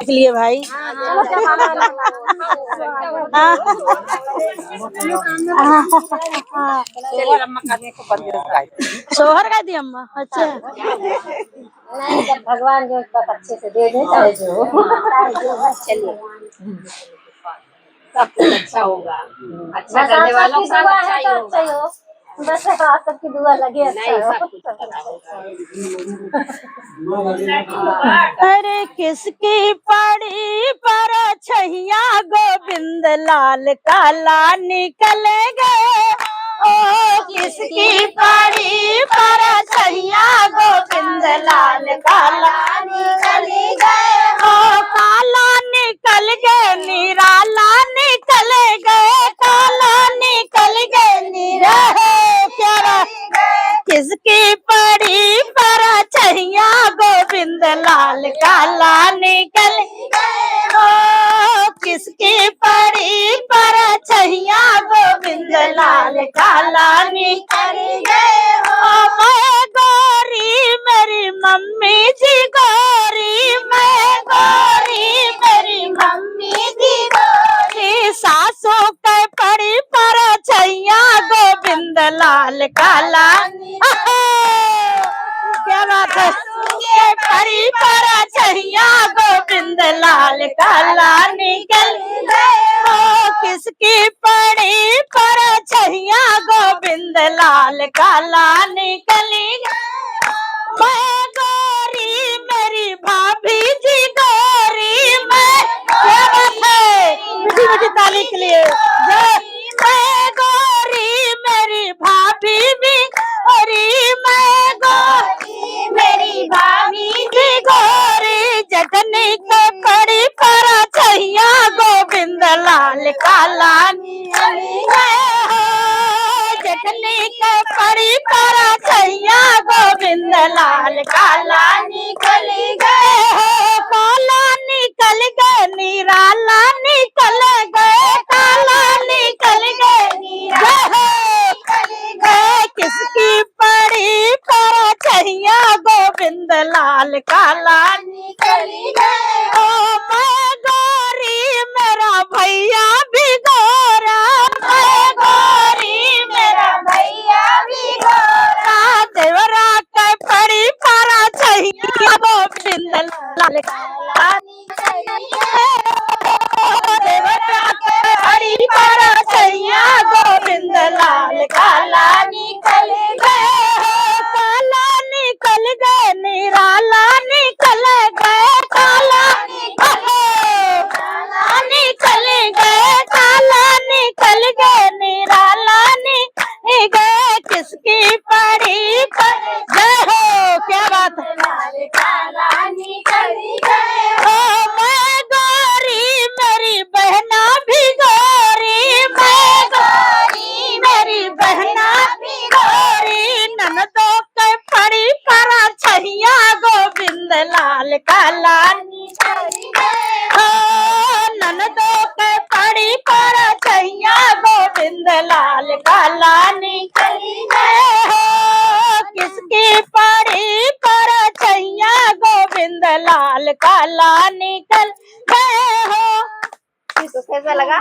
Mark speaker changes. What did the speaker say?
Speaker 1: लिए भाई। सोहर गा दी अम्मा। अच्छा
Speaker 2: नहीं, जब भगवान जो बस अच्छे से दे दे चाहे जो चलिए सब कुछ अच्छा होगा। अच्छा करने वालों का अच्छा ही होगा। बस आप सबकी दुआ लगे अच्छा
Speaker 1: अरे किसकी पड़ी पर छैया गोविंद लाल काला निकल गए। ओ किसकी पड़ी पर छैया गोविंद लाल काला निकल गए। ओ काला निकल गए निराला निकल गए। काला निकल गए निराला क्या किसकी पड़ी पर छैया गोविंद लाल काला निकल गए। हो किसकी पड़ी पर छैया गोविंद लाल काला निकल गए। हो मैं गोरी मेरी मम्मी जी गोरी। मैं गोरी मेरी मम्मी जी गोरी। सासू के पड़ी पर छैया गोविंद लाल काला क्या बात है। के परी पर छैया गोविंद लाल काला निकल गए। हो किसकी पड़ी पर छैया गोविंद लाल काला निकल गए। मैं गोरी मेरी भाभी जी गोरी। मैं क्या बात है मीठी मीठी ताली के लिए। मैं गोरी मेरी भाभी भी गोरी। मैं गोरी मेरी भाभी जी गोरी। जटनी के पड़ी पर छैया गोविंद लाल काला निकल गए। हो जटनी के पड़ी पर छैया गोविंद लाल काला निकल गए। हो काला निकल गए निराला निकल गए। काला निकल गए निराला गए। किसकी पड़ी पर छैया गोविंद लाल काला निकल गए। ओ मैं गोरी मेरा भैया भी गोरा। मैं गोरी मेरा भैया भी गोरा। देवरा के पड़ी पर छैया गोविंद लाल काला निकल गए। देवरा के पड़ी पर छैया गोविंद लाल काला निकल गए। काला निकल गए निराला निकल गए। काला निकल गए। काला निकल गए निराला निकल गए। किसकी पड़ी पर जय हो क्या बात है। काला निकल गए। ओ मैं गोरी मेरी बहना भी गोरी। मैं गोरी मेरी बहना भी गोरी। ननदों के पड़ी पर छैया गोविंद लाल काला निकल गए। हो ननदों के पड़ी पर छैया गोविंद लाल काला निकल गए। हो किसकी पड़ी पर छैया गोविंद लाल काला निकल गए। हो
Speaker 2: तो कैसा लगा?